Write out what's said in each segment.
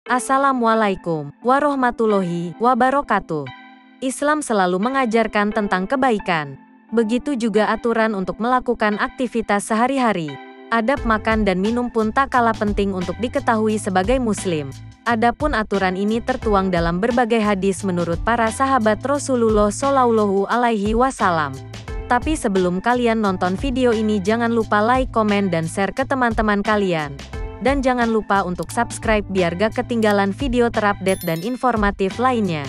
Assalamualaikum warahmatullahi wabarakatuh. Islam selalu mengajarkan tentang kebaikan. Begitu juga aturan untuk melakukan aktivitas sehari-hari. Adab makan dan minum pun tak kalah penting untuk diketahui sebagai muslim. Adapun aturan ini tertuang dalam berbagai hadis menurut para sahabat Rasulullah Shallallahu Alaihi Wasallam. Tapi sebelum kalian nonton video ini, jangan lupa like, komen, dan share ke teman-teman kalian. Dan jangan lupa untuk subscribe biar gak ketinggalan video terupdate dan informatif lainnya.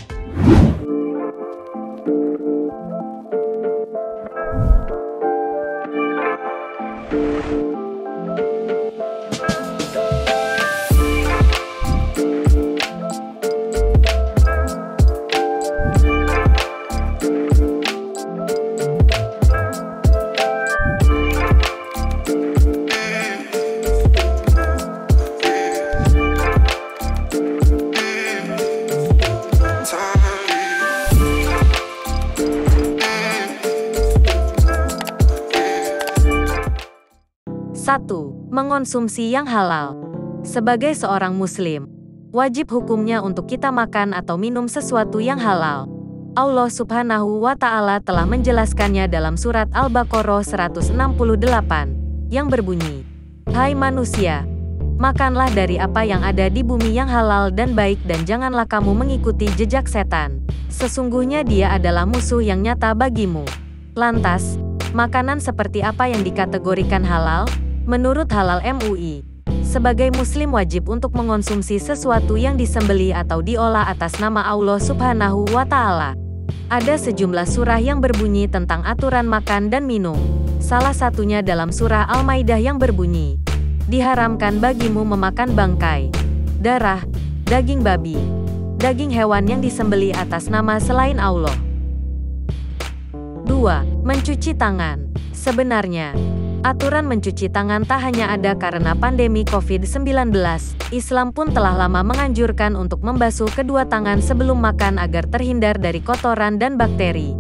Satu, mengonsumsi yang halal. Sebagai seorang muslim, wajib hukumnya untuk kita makan atau minum sesuatu yang halal. Allah Subhanahu wa Ta'ala telah menjelaskannya dalam surat Al-Baqarah 168, yang berbunyi, "Hai manusia, makanlah dari apa yang ada di bumi yang halal dan baik, dan janganlah kamu mengikuti jejak setan. Sesungguhnya dia adalah musuh yang nyata bagimu." Lantas, makanan seperti apa yang dikategorikan halal? Menurut Halal MUI, sebagai muslim wajib untuk mengonsumsi sesuatu yang disembelih atau diolah atas nama Allah Subhanahu wa Ta'ala. Ada sejumlah surah yang berbunyi tentang aturan makan dan minum. Salah satunya dalam surah Al-Maidah yang berbunyi, "Diharamkan bagimu memakan bangkai, darah, daging babi, daging hewan yang disembelih atas nama selain Allah." 2. Mencuci tangan. Sebenarnya, aturan mencuci tangan tak hanya ada karena pandemi COVID-19, Islam pun telah lama menganjurkan untuk membasuh kedua tangan sebelum makan agar terhindar dari kotoran dan bakteri.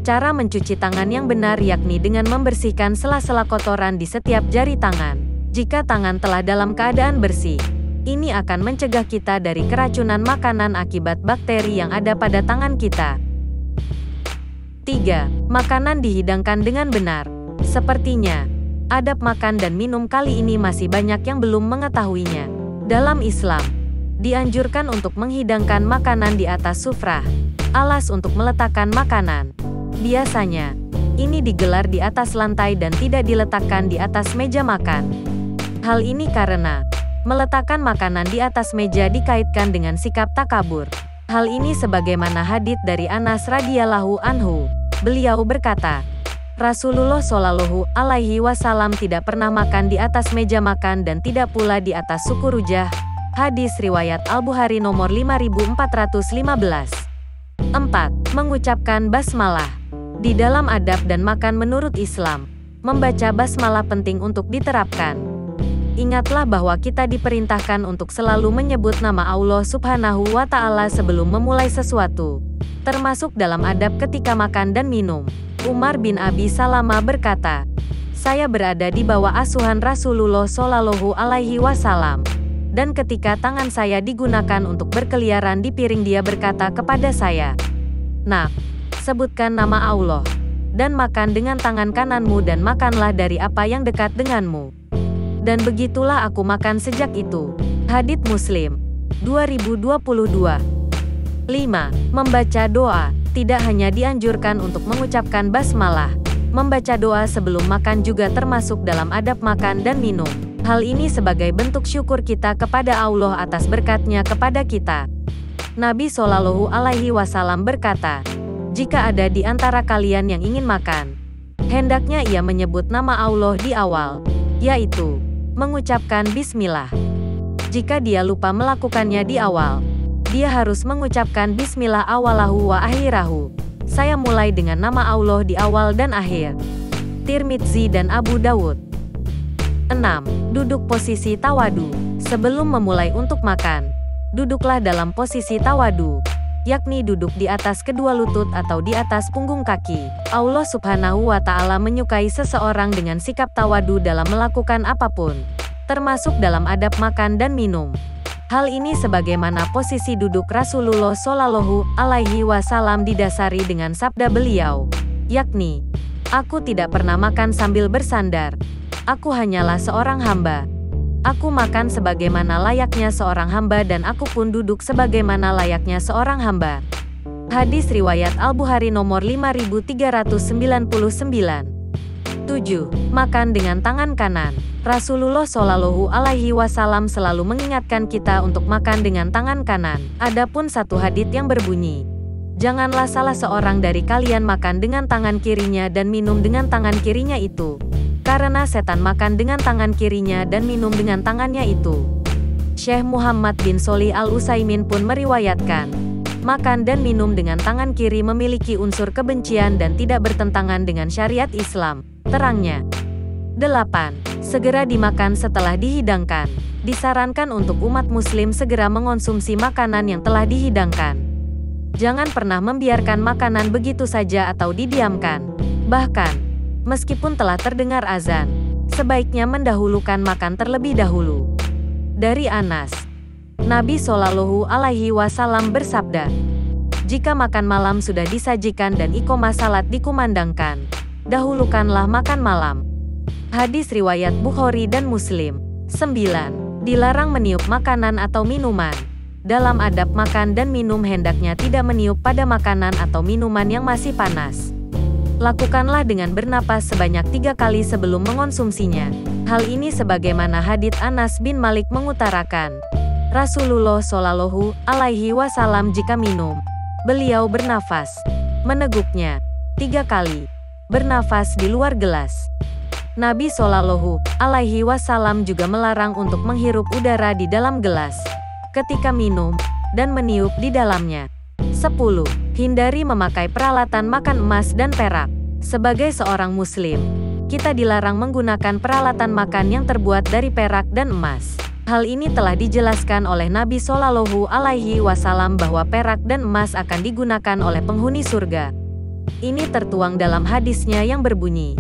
Cara mencuci tangan yang benar yakni dengan membersihkan sela-sela kotoran di setiap jari tangan. Jika tangan telah dalam keadaan bersih, ini akan mencegah kita dari keracunan makanan akibat bakteri yang ada pada tangan kita. 3. Makanan dihidangkan dengan benar. Sepertinya, adab makan dan minum kali ini masih banyak yang belum mengetahuinya. Dalam Islam, dianjurkan untuk menghidangkan makanan di atas sufrah, alas untuk meletakkan makanan. Biasanya, ini digelar di atas lantai dan tidak diletakkan di atas meja makan. Hal ini karena meletakkan makanan di atas meja dikaitkan dengan sikap takabur. Hal ini sebagaimana hadits dari Anas radhiyallahu anhu. Beliau berkata, Rasulullah Shallallahu Alaihi Wasallam tidak pernah makan di atas meja makan dan tidak pula di atas suku rujah. Hadis riwayat Al-Bukhari nomor 5415. 4. Mengucapkan basmalah. Di dalam adab dan makan menurut Islam, membaca basmalah penting untuk diterapkan. Ingatlah bahwa kita diperintahkan untuk selalu menyebut nama Allah Subhanahu wa Ta'ala sebelum memulai sesuatu, termasuk dalam adab ketika makan dan minum. Umar bin Abi Salamah berkata, "Saya berada di bawah asuhan Rasulullah Shallallahu Alaihi Wasallam, dan ketika tangan saya digunakan untuk berkeliaran di piring, dia berkata kepada saya, 'Nak, sebutkan nama Allah, dan makan dengan tangan kananmu dan makanlah dari apa yang dekat denganmu.' Dan begitulah aku makan sejak itu." Hadits Muslim 2022. 5. Membaca doa. Tidak hanya dianjurkan untuk mengucapkan basmalah, membaca doa sebelum makan juga termasuk dalam adab makan dan minum. Hal ini sebagai bentuk syukur kita kepada Allah atas berkatnya kepada kita. Nabi Shallallahu Alaihi Wasallam berkata, "Jika ada di antara kalian yang ingin makan, hendaknya ia menyebut nama Allah di awal, yaitu mengucapkan bismillah. Jika dia lupa melakukannya di awal, dia harus mengucapkan bismillah awalahu wa akhirahu. Saya mulai dengan nama Allah di awal dan akhir." Tirmidzi dan Abu Dawud. 6. Duduk posisi tawadu. Sebelum memulai untuk makan, duduklah dalam posisi tawadu, yakni duduk di atas kedua lutut atau di atas punggung kaki. Allah Subhanahu wa Ta'ala menyukai seseorang dengan sikap tawadu dalam melakukan apapun, termasuk dalam adab makan dan minum. Hal ini sebagaimana posisi duduk Rasulullah Shallallahu Alaihi Wasallam didasari dengan sabda beliau, yakni, "Aku tidak pernah makan sambil bersandar. Aku hanyalah seorang hamba. Aku makan sebagaimana layaknya seorang hamba dan aku pun duduk sebagaimana layaknya seorang hamba." Hadis riwayat Al-Bukhari nomor 5399. 7. Makan dengan tangan kanan. Rasulullah Shallallahu Alaihi Wasallam selalu mengingatkan kita untuk makan dengan tangan kanan. Adapun satu hadits yang berbunyi, "Janganlah salah seorang dari kalian makan dengan tangan kirinya dan minum dengan tangan kirinya itu, karena setan makan dengan tangan kirinya dan minum dengan tangannya itu." Syekh Muhammad bin Sholih Al-Utsaimin pun meriwayatkan, makan dan minum dengan tangan kiri memiliki unsur kebencian dan tidak bertentangan dengan syariat Islam. Terangnya. 8. Segera dimakan setelah dihidangkan. Disarankan untuk umat muslim segera mengonsumsi makanan yang telah dihidangkan. Jangan pernah membiarkan makanan begitu saja atau didiamkan. Bahkan, meskipun telah terdengar azan, sebaiknya mendahulukan makan terlebih dahulu. Dari Anas, Nabi Shallallahu Alaihi Wasallam bersabda, "Jika makan malam sudah disajikan dan iqomah salat dikumandangkan, dahulukanlah makan malam." Hadis riwayat Bukhari dan Muslim. 9. Dilarang meniup makanan atau minuman. Dalam adab makan dan minum hendaknya tidak meniup pada makanan atau minuman yang masih panas. Lakukanlah dengan bernapas sebanyak 3 kali sebelum mengonsumsinya. Hal ini sebagaimana hadits Anas bin Malik mengutarakan, Rasulullah Shallallahu Alaihi Wasallam jika minum, beliau bernafas, meneguknya 3 kali, bernafas di luar gelas. Nabi Shallallahu Alaihi Wasallam juga melarang untuk menghirup udara di dalam gelas ketika minum dan meniup di dalamnya. 10. Hindari memakai peralatan makan emas dan perak. Sebagai seorang muslim, kita dilarang menggunakan peralatan makan yang terbuat dari perak dan emas. Hal ini telah dijelaskan oleh Nabi Shallallahu Alaihi Wasallam bahwa perak dan emas akan digunakan oleh penghuni surga. Ini tertuang dalam hadisnya yang berbunyi,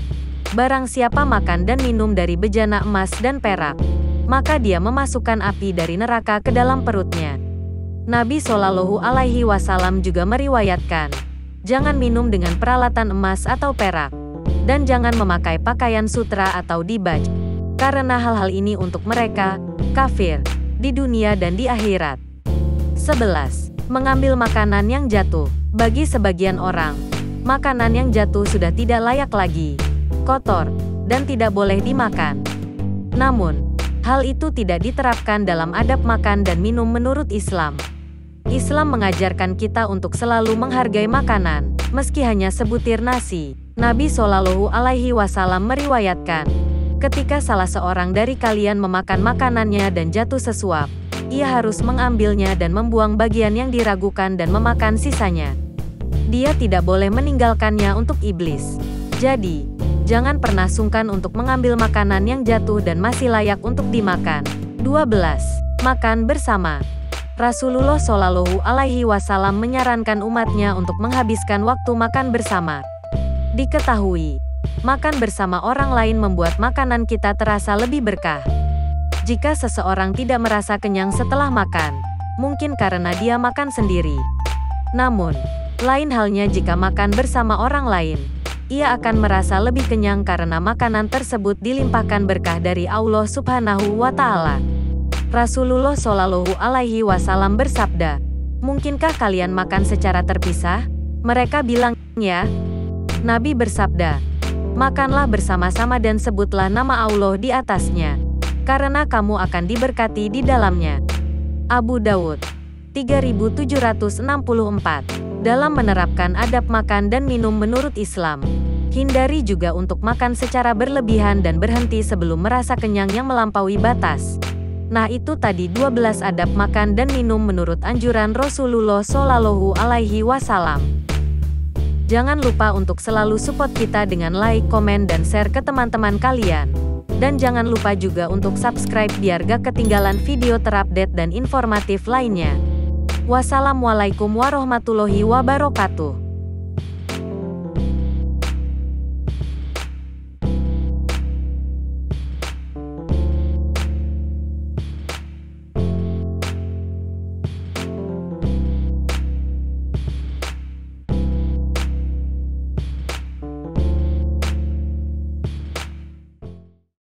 "Barang siapa makan dan minum dari bejana emas dan perak, maka dia memasukkan api dari neraka ke dalam perutnya." Nabi Shallallahu Alaihi Wasallam juga meriwayatkan, jangan minum dengan peralatan emas atau perak, dan jangan memakai pakaian sutra atau dibaj, karena hal-hal ini untuk mereka kafir di dunia dan di akhirat. 11. Mengambil makanan yang jatuh. Bagi sebagian orang, makanan yang jatuh sudah tidak layak lagi, kotor, dan tidak boleh dimakan. Namun, hal itu tidak diterapkan dalam adab makan dan minum menurut Islam. Islam mengajarkan kita untuk selalu menghargai makanan, meski hanya sebutir nasi. Nabi Shallallahu Alaihi Wasallam meriwayatkan, ketika salah seorang dari kalian memakan makanannya dan jatuh sesuap, ia harus mengambilnya dan membuang bagian yang diragukan dan memakan sisanya. Dia tidak boleh meninggalkannya untuk iblis. Jadi, jangan pernah sungkan untuk mengambil makanan yang jatuh dan masih layak untuk dimakan. 12. Makan bersama. Rasulullah Shallallahu Alaihi Wasallam menyarankan umatnya untuk menghabiskan waktu makan bersama. Diketahui, makan bersama orang lain membuat makanan kita terasa lebih berkah. Jika seseorang tidak merasa kenyang setelah makan, mungkin karena dia makan sendiri. Namun, lain halnya jika makan bersama orang lain. Ia akan merasa lebih kenyang karena makanan tersebut dilimpahkan berkah dari Allah Subhanahu wa Ta'ala. Rasulullah Shallallahu Alaihi Wasallam bersabda, "Mungkinkah kalian makan secara terpisah?" Mereka bilang, "Ya." Nabi bersabda, "Makanlah bersama-sama dan sebutlah nama Allah di atasnya, karena kamu akan diberkati di dalamnya." Abu Dawud 3764. Dalam menerapkan adab makan dan minum menurut Islam, hindari juga untuk makan secara berlebihan dan berhenti sebelum merasa kenyang yang melampaui batas. Nah, itu tadi 12 adab makan dan minum menurut anjuran Rasulullah Shallallahu Alaihi Wasallam. Jangan lupa untuk selalu support kita dengan like, komen, dan share ke teman-teman kalian. Dan jangan lupa juga untuk subscribe biar gak ketinggalan video terupdate dan informatif lainnya. Wassalamualaikum warahmatullahi wabarakatuh.